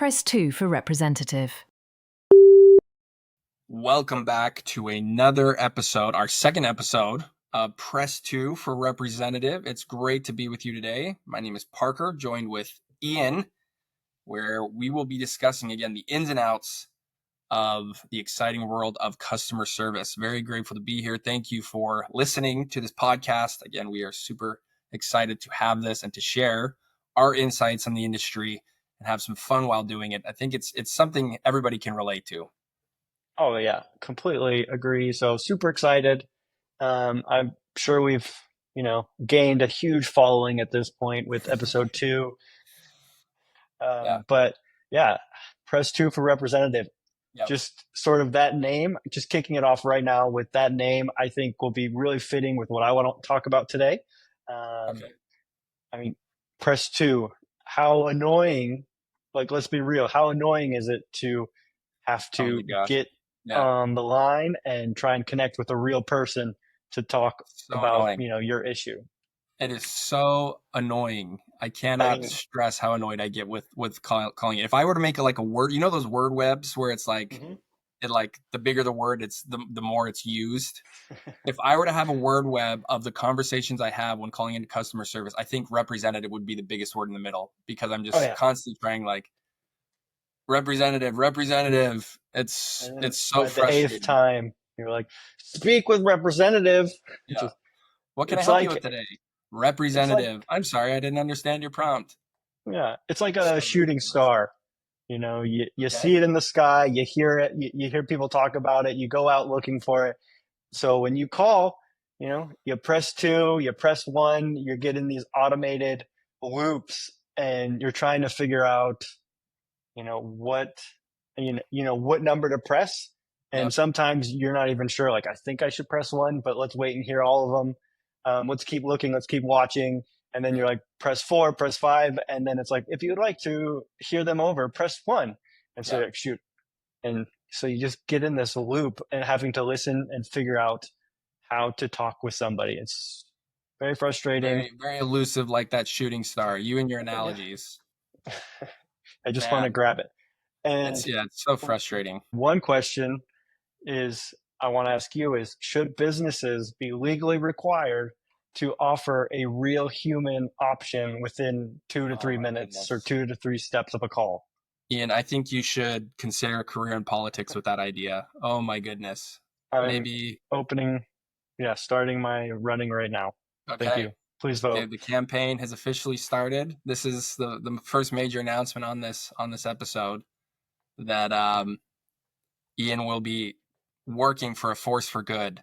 Press 2 for representative. Welcome back to another episode, our second episode of Press 2 for Representative. It's great to be with you today. My name is Parker, joined with Ian, where we will be discussing again the ins and outs of the exciting world of customer service. Very grateful to be here. Thank you for listening to this podcast. Again, we are super excited to have this and to share our insights on the industry and have some fun while doing it. I think it's something everybody can relate to. Oh yeah, completely agree. So super excited. I'm sure we've, gained a huge following at this point with episode 2. But yeah, press 2 for representative. Yep. Just sort of that name, just kicking it off right now with that name, I think will be really fitting with what I want to talk about today. Okay. I mean, press 2, how annoying, let's be real, how annoying is it to have to get on the line and try and connect with a real person to talk about, annoying. Your issue. It is so annoying. I cannot stress how annoyed I get with calling it. If I were to make it like a word, those word webs where it's like, the bigger the word, it's the more it's used. If I were to have a word web of the conversations I have when calling into customer service, I think representative would be the biggest word in the middle, because I'm just constantly trying representative. It's so frustrating. The 8th time, you're like, speak with representative. Yeah. What can I help you with today? Representative. I'm sorry, I didn't understand your prompt. Yeah, it's like a shooting star. You see it in the sky, you hear it, you hear people talk about it, you go out looking for it. So when you call, you press 2, you press 1, you're getting these automated loops, and you're trying to figure out, what number to press. And sometimes you're not even sure, I think I should press 1, but let's wait and hear all of them. Let's keep looking, let's keep watching. And then you're like, press 4, press 5. And then it's like, if you'd like to hear them over, press 1. And so you're like, shoot. And so you just get in this loop and having to listen and figure out how to talk with somebody. It's very frustrating. Very, very elusive, like that shooting star. You and your analogies. I just want to grab it. And it's so frustrating. One question I want to ask you is, should businesses be legally required to offer a real human option within 2 to 3 minutes or 2 to 3 steps of a call? Ian, I think you should consider a career in politics with that idea. Oh my goodness. Maybe starting my running right now. Okay. Thank you. Please vote. Okay, the campaign has officially started. This is the first major announcement on this episode, that Ian will be working for a force for good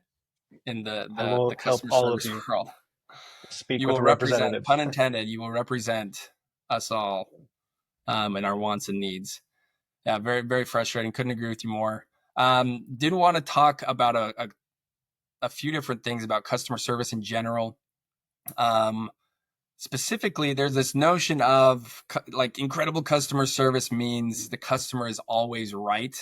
in the customer service world. Speak with a representative. Pun intended, you will represent us all in our wants and needs. Yeah, very, very frustrating. Couldn't agree with you more. Did want to talk about a few different things about customer service in general. Specifically, there's this notion of incredible customer service means the customer is always right.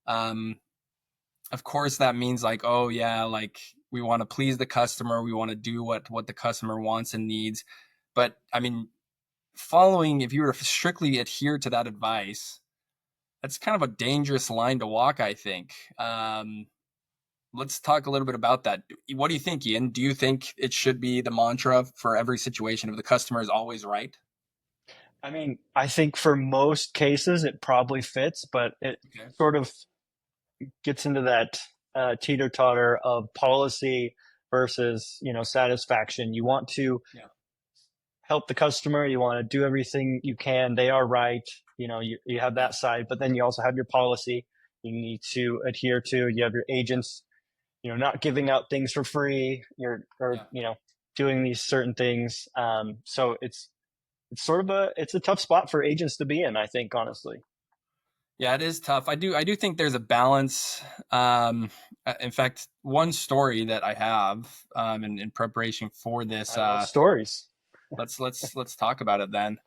Of course, that means we want to please the customer. We want to do what the customer wants and needs. But I mean, if you were to strictly adhere to that advice, that's kind of a dangerous line to walk, I think. Let's talk a little bit about that. What do you think, Ian? Do you think it should be the mantra for every situation of the customer is always right? I mean, I think for most cases it probably fits, but it sort of gets into that teeter-totter of policy versus, satisfaction. You want to help the customer. You want to do everything you can. They are right. You have that side, but then you also have your policy you need to adhere to. You have your agents, not giving out things for free. Doing these certain things. So it's sort of it's a tough spot for agents to be in, I think, honestly. Yeah, it is tough. I do think there's a balance. In fact, one story that I have in preparation for this stories. Let's talk about it then.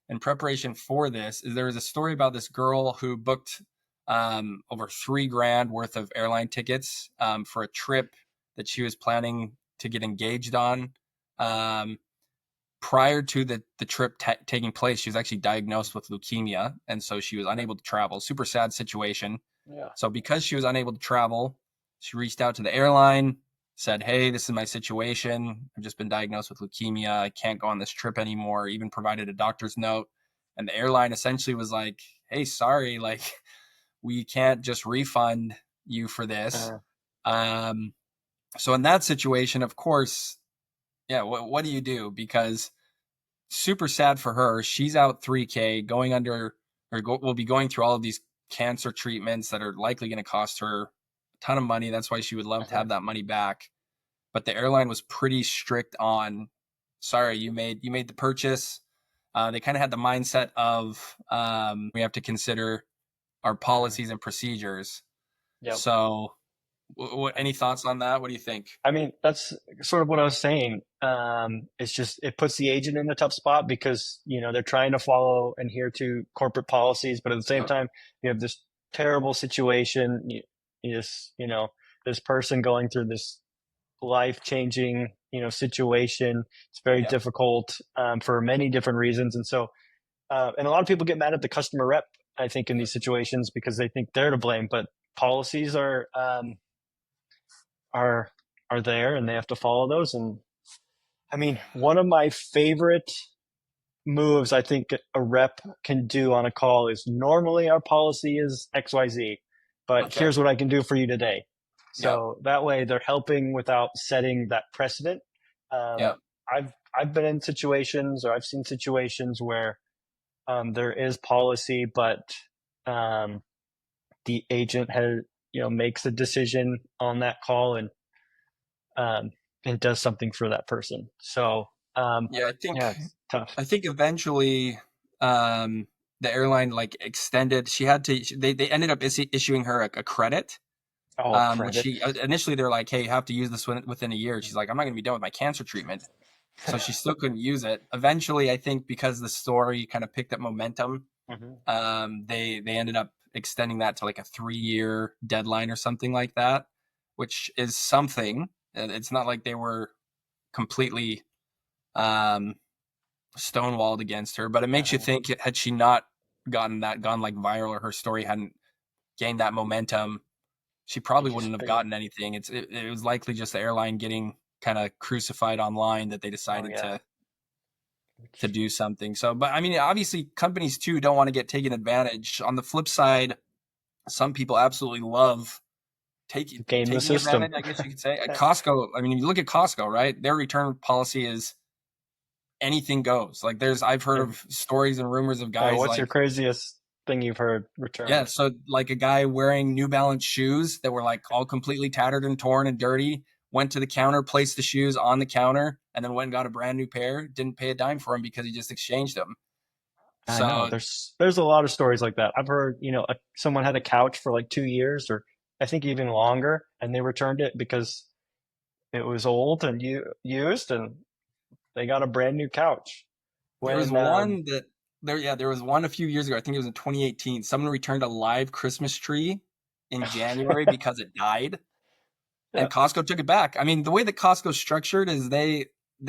In preparation for this, there was a story about this girl who booked over $3,000 worth of airline tickets for a trip that she was planning to get engaged on. prior to the trip taking place, she was actually diagnosed with leukemia, and so she was unable to travel. Super sad situation. Yeah. So because she was unable to travel, she reached out to the airline, said, "Hey, this is my situation. I've just been diagnosed with leukemia. I can't go on this trip anymore." Even provided a doctor's note, and the airline essentially was like, "Hey, sorry, like we can't just refund you for this." Uh, Um, so in that situation, of course, yeah, what do you do? Because super sad for her. She's out 3K going under, will be going through all of these cancer treatments that are likely going to cost her a ton of money. That's why she would love to have that money back. But the airline was pretty strict on, sorry, you made the purchase. They kind of had the mindset of we have to consider our policies and procedures. yep. So, any thoughts on that? What do you think? I mean, that's sort of what I was saying. It's just it puts the agent in a tough spot because they're trying to follow and adhere to corporate policies, but at the same time, you have this terrible situation. This person going through this life changing situation. It's very difficult for many different reasons, and so and a lot of people get mad at the customer rep. I think in these situations because they think they're to blame, but policies are there and they have to follow those. And I mean, one of my favorite moves I think a rep can do on a call is normally our policy is XYZ, but here's what I can do for you today. So that way they're helping without setting that precedent. I've been in situations or I've seen situations where there is policy, but the agent has makes a decision on that call and does something for that person. So it's tough. I think eventually the airline like extended. She had to. They ended up issuing her a credit. Credit. Which she initially they're like, "Hey, you have to use this within a year." She's like, "I'm not going to be done with my cancer treatment," so she still couldn't use it. Eventually, I think because the story kind of picked up momentum, they ended up extending that to like a 3-year deadline or something like that, which is something. It's not like they were completely stonewalled against her, but it makes you think, had she not gone like viral, or her story hadn't gained that momentum, she probably wouldn't have gotten anything. It was likely just the airline getting kind of crucified online that they decided to do something. So, but I mean, obviously companies too don't want to get taken advantage. On the flip side, some people absolutely love taking the system. advantage, I guess you could say. At Costco, I mean, you look at Costco, right? Their return policy is anything goes. Like I've heard of stories and rumors of guys. What's your craziest thing you've heard returned? Yeah, so like a guy wearing New Balance shoes that were like all completely tattered and torn and dirty, went to the counter, placed the shoes on the counter, and then went and got a brand new pair. Didn't pay a dime for them because he just exchanged them. I know there's a lot of stories like that. I've heard someone had a couch for like 2 years or I think even longer, and they returned it because it was old and used, and they got a brand new couch. There was one a few years ago. I think it was in 2018. Someone returned a live Christmas tree in January because it died, and Costco took it back. I mean, the way that Costco's structured is they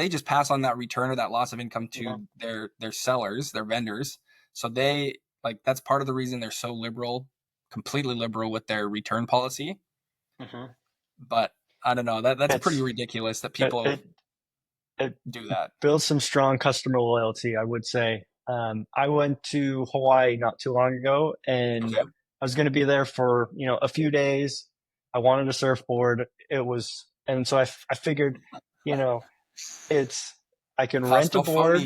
just pass on that return or that loss of income to their sellers, their vendors. So they that's part of the reason they're so liberal, completely liberal with their return policy. But I don't know. That's pretty ridiculous that people do that. Builds some strong customer loyalty, I would say. I went to Hawaii not too long ago, and I was going to be there for a few days. I wanted a surfboard. And so I figured, I can rent a board,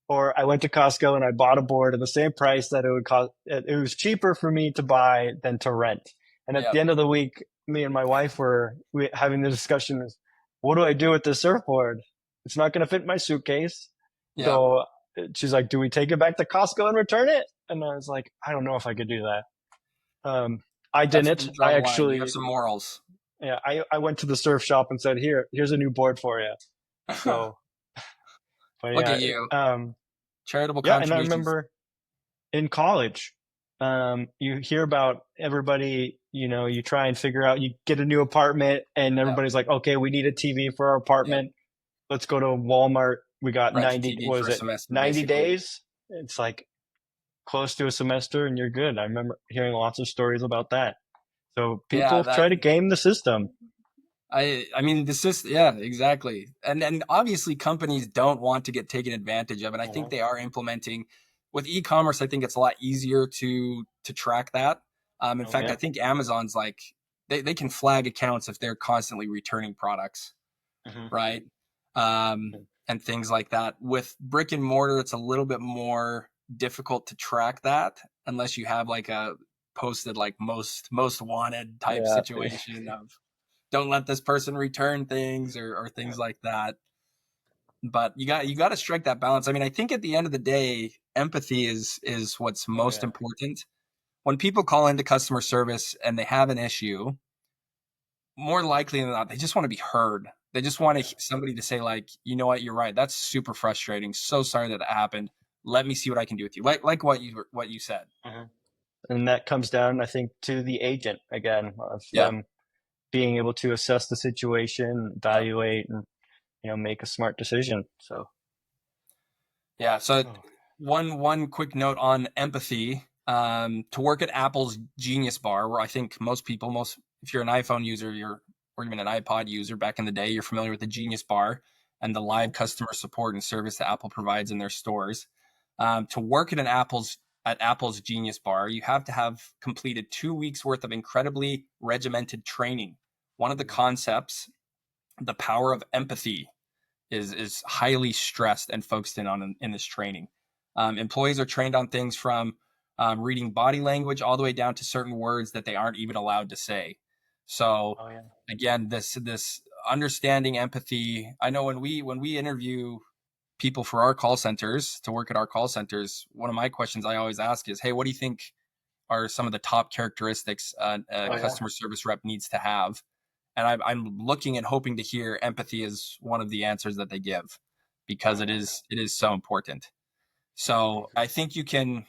or I went to Costco and I bought a board at the same price that it would cost. It was cheaper for me to buy than to rent. And at the end of the week, me and my wife were having the discussion: is what do I do with this surfboard? It's not going to fit in my suitcase. So she's like, do we take it back to Costco and return it? And I was like, I don't know if I could do that. I didn't. I actually you have some morals. Yeah, I went to the surf shop and said, here's a new board for you. So, but look at you. Charitable contributions. And I remember in college, you hear about everybody, you try and figure out, you get a new apartment and everybody's like, okay, we need a TV for our apartment. Let's go to Walmart. we got Rent a 90, TV what for was a it, semester, 90 basically. days? It's like close to a semester and you're good. I remember hearing lots of stories about that. So Yeah, people try to game the system. I mean, this is, yeah, exactly. And obviously companies don't want to get taken advantage of. And I think Mhm. they are implementing with e-commerce. I think it's a lot easier to track that. In Oh fact, I yeah. think Amazon's like, they can flag accounts if they're constantly returning products, Mhm. right? And things like that. With brick and mortar, it's a little bit more difficult to track that unless you have like a posted like most wanted type Yeah. situation of don't let this person return things or things like that. But you got to strike that balance. I mean, I think at the end of the day, empathy is what's Oh most yeah. important. When people call into customer service and they have an issue, more likely than not, they just want to be heard. They just Oh want yeah. somebody to say like, you know what, you're right. That's super frustrating. So sorry that happened. Let me see what I can do with you. Like what you said. Mhm. And that comes down, I think, to the agent again, of Yeah. being able to assess the situation, Yeah. evaluate, and make a smart decision. So, Yeah. So oh, one quick note on empathy. To work at Apple's Genius Bar, where I think most people, most if you're an iPhone user, or even an iPod user back in the day, you're familiar with the Genius Bar and the live mhm. customer support and service that Apple provides in their stores. To work at Apple's Genius Bar, you have to have completed 2 weeks worth of incredibly regimented training. One of the concepts, the power of empathy, is highly stressed and focused in on in this training. Employees are trained on things from reading body language all the way down to certain words that they aren't even allowed to say. So Oh yeah. again, this understanding empathy. I know when we interview people for our call centers to work at our call centers, one of my questions I always ask is, hey, what do you think are some of the top characteristics a Oh yeah. customer service rep needs to have? And I'm looking and hoping to hear empathy is one of the answers that they give, because Oh yeah. it is so important. So I think you can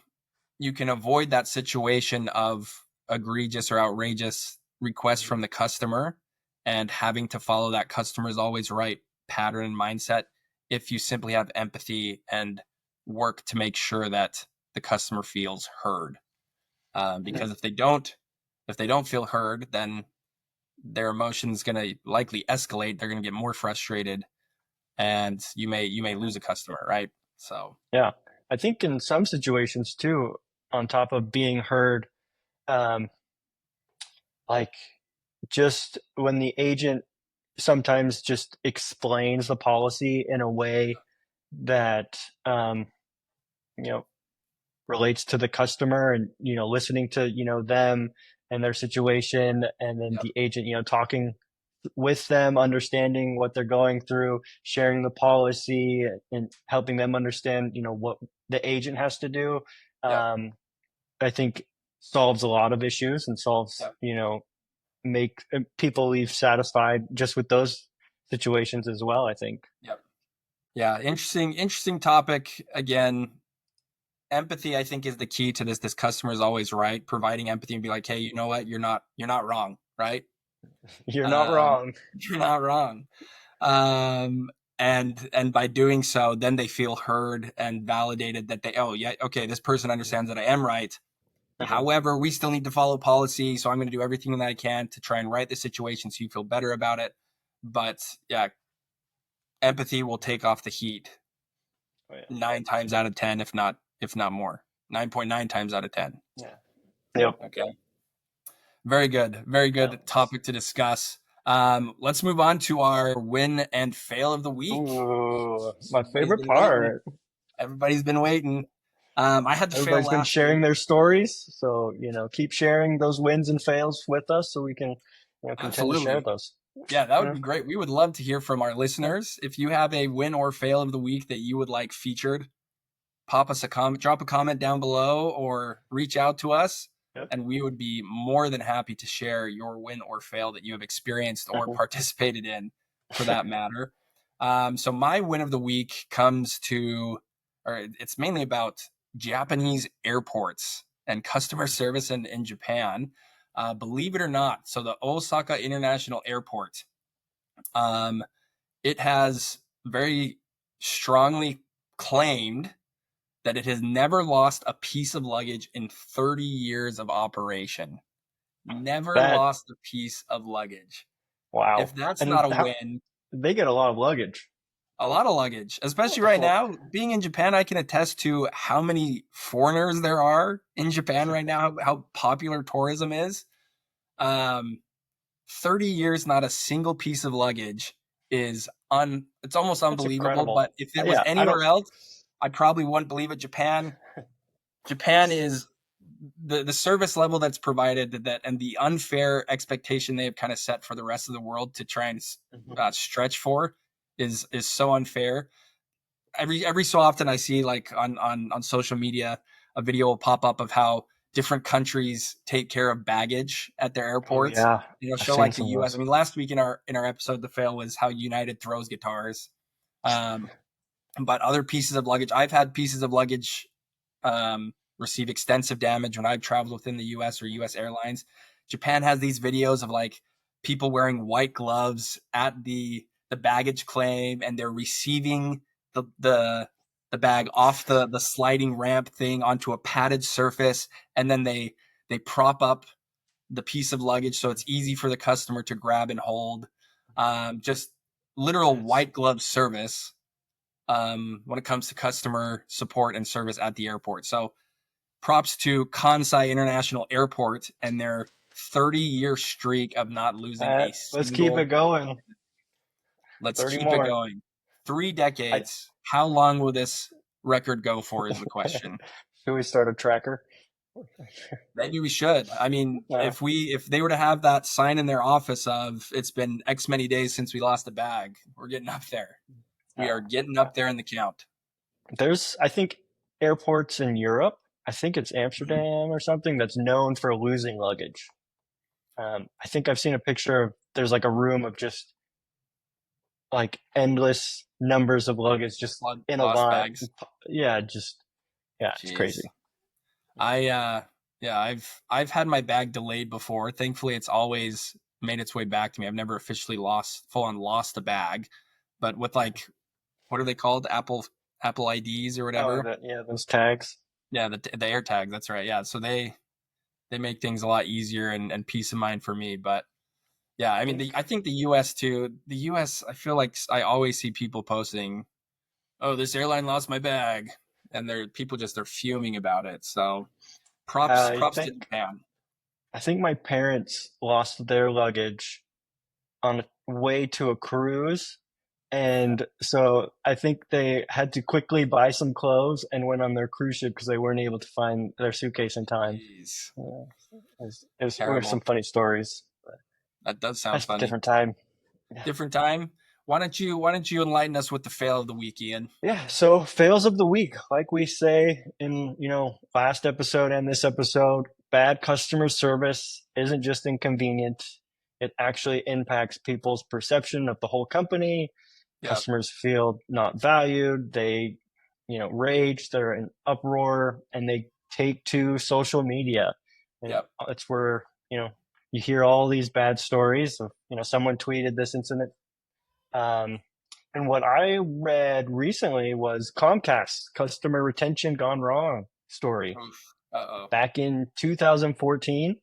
avoid that situation of egregious or outrageous requests Mhm. from the customer and having to follow that customer's always right pattern and mindset if you simply have empathy and work to make sure that the customer feels heard. Because if they don't feel heard, then their emotions going to likely escalate. They're going to get more frustrated, and you may lose a customer, right? So Yeah. I think in some situations too, on top of being heard, um, like just when the agent sometimes just explains the policy in a way that you know relates to the customer, and listening to them and their situation, and then yep, the agent talking with them, understanding what they're going through, sharing the policy, and helping them understand what the agent has to do. yep, um, I think solves a lot of issues, and solves yep, make people leave satisfied just with those situations as well, I think. yep. Yeah, interesting topic. Again, empathy I think is the key to this. This customer is always right. Providing empathy and be like, hey, you know what? You're not wrong, right? You're not Um, wrong. you're not wrong. Um, and by doing so, then they feel heard and validated that oh yeah, okay, this person understands that I am right. Mhm. However, we still need to follow policy, so I'm going to do everything that I can to try and right the situation so you feel better about it. But yeah, empathy will take off the heat Oh yeah. 9 times out of 10, if not more. 9.9 times out of 10. Yeah. Yep. Okay. Very good. Very Yeah. good topic to discuss. Let's move on to our win and fail of the week. Ooh, my Everybody's favorite been waiting. part. Everybody's been waiting. I had to fail Everybody's been last sharing week. their stories, so keep sharing those wins and fails with us, so we can continue to share Absolutely. those. Yeah, that would Yeah. be great. We would love to hear from our Yeah. listeners. If you have a win or fail of the week that you would like featured, pop us a comment, drop a comment down below, or reach out to us, Yep. and we would be more than happy to share your win or fail that you have experienced or Mhm. participated in, for that matter. So my win of the week or it's mainly about Japanese airports and customer service in Japan. Believe it or not, so the Osaka International Airport, um, it has very strongly claimed that it has never lost a piece of luggage in 30 years of operation. Never That lost a piece of luggage. wow. If that's And not a how win, they get a lot of luggage. a lot of luggage, especially right now. Being in Japan, I can attest to how many foreigners there are in Japan right now, how popular tourism is. Um, 30 years, not a single piece of luggage is it's almost That's unbelievable. incredible. But if it was Yeah, I don't. anywhere else, I probably wouldn't believe it. Japan is the service level that's provided, that and the unfair expectation they have kind of set for the rest of the world to try and Mhm. stretch for is so unfair. Every so often I see, like, on social media, a video will pop up of how different countries take care of baggage at their Oh airports. yeah, I've Show seen like the some of US. I those. mean, last week in our episode, the fail was how United throws guitars. Um, but other pieces of luggage, I've had pieces of luggage receive extensive damage when I've traveled within the US or US airlines. Japan has these videos of, like, people wearing white gloves at the baggage claim, and they're receiving the bag off the sliding ramp thing onto a padded surface, and then they prop up the piece of luggage so it's easy for the customer to grab and hold. Just literal That's white glove service when it comes to customer support and service at the airport. So props to Kansai International Airport and their 30-year streak of not losing a let's keep it single. going. Let's 30 keep it more. going. Three I decades. How long will this record go for is the question. should we start a tracker? Maybe we should. I mean, Yeah. if they were to have that sign in their office of it's been X many days since we lost a bag, we're getting up there. We are getting Yeah. up there in the count. There's, I think, airports in Europe. I think it's Mhm. Amsterdam or something that's known for losing luggage. I think I've seen a picture of there's like a room of just like endless numbers of luggage just in a Lost line. bags. Yeah, just yeah, it's crazy. Jeez. I yeah, I've had my bag delayed before. Thankfully it's always made its way back to me. I've never officially full on lost a bag. But with, like, what are they called? Apple IDs or Oh, whatever. yeah, those tags. Yeah, the air tags, that's right. Yeah. So they make things a lot easier and peace of mind for me. But yeah, I mean, I think the US too. The US, I feel like I always see people posting, "Oh, this airline lost my bag," and they're fuming about it. So props I props to think Japan. I think my parents lost their luggage on the way to a cruise. And so I think they had to quickly buy some clothes and went on their cruise ship because they weren't able to find their suitcase in time. Jeez, Yeah, were some terrible. funny stories. That does sound That's a funny. different time. Yeah. Different time. Why don't you enlighten us with the fail of the week, Ian? Yeah. So fails of the week, like we say in last episode and this episode, bad customer service isn't just inconvenient. It actually impacts people's perception of the whole company. Yeah, Customers feel not valued. They, rage. They're in uproar, and they take to social media. And yeah, it's where you hear all these bad stories of someone tweeted this incident. Um, and what I read recently was Comcast customer retention gone wrong story. oof. Uh-oh. Back in 2014,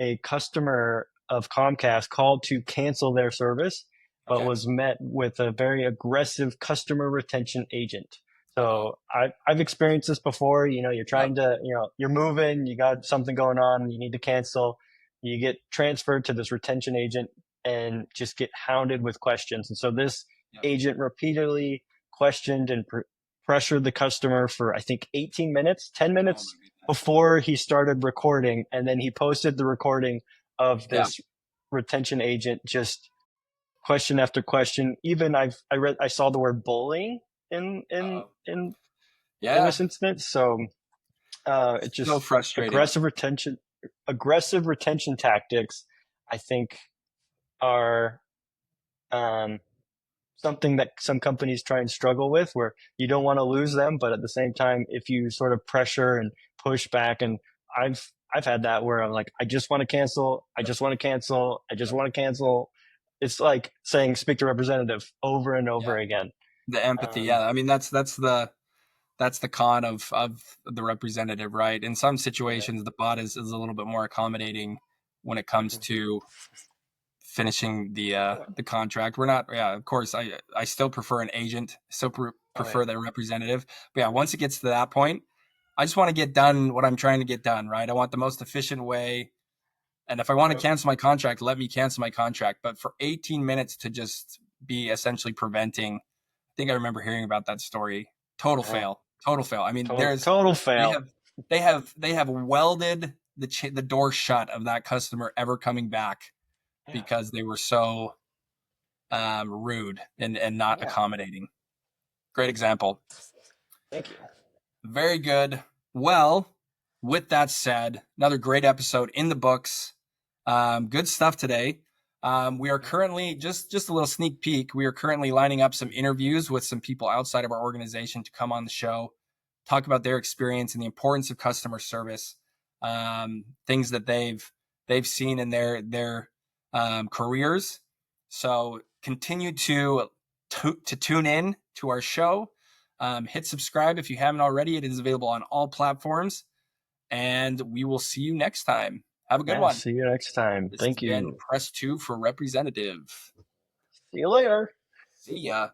a customer of Comcast called to cancel their service, but Okay. was met with a very aggressive customer retention agent. Uh-oh. So I've experienced this before. You're Yep. trying to, you're moving, you got something going on, you need to cancel. You get transferred to this retention agent and just get hounded with questions. And so this Yep. agent repeatedly questioned and pressured the customer for, I think, 18 minutes, 10 Oh minutes my goodness. before he started recording. And then he posted the recording of Yeah. this retention agent just question after question. Even I saw the word bullying in in Uh-oh. in in Yeah. this instance. So it So just frustrating. aggressive retention tactics, I think, are um, something that some companies try and struggle with, where you don't want to lose them, but at the same time, if you sort of pressure and push back, and I've had that where I'm like, I just want to cancel, I Yep. just want to cancel, I just Yep. want to cancel. It's like saying speak to representative over and over Yeah. again. The empathy. Yeah. I mean, that's the con of the representative, right? In some Yeah. situations, the bot is a little bit more accommodating when it comes to finishing the contract. We're not, yeah, of course, I still prefer an agent, still Oh prefer yeah. the representative. But yeah, once it gets to that point, I just want to get done what I'm trying to get done, right? I want the most efficient way. And if I want to Yep. cancel my contract, let me cancel my contract. But for 18 minutes to just be essentially preventing, I think I remember hearing about that story. Total Yeah. fail. Total fail. I mean, Total they fail. have they have welded the door shut of that customer ever coming back Yeah. because they were so rude and not Yeah. accommodating. Great example. Thank you. Very good. Well, with that said, another great episode in the books. Good stuff today. We are currently just a little sneak peek. We are currently lining up some interviews with some people outside of our organization to come on the show, talk about their experience and the importance of customer service, things that they've seen in their careers. So continue to tune in to our show. Hit subscribe if you haven't already. It is available on all platforms, and we will see you next time. Have a good Yeah. one. See you next time. This has Thank been you. Press 2 for Representative. See you later. See ya.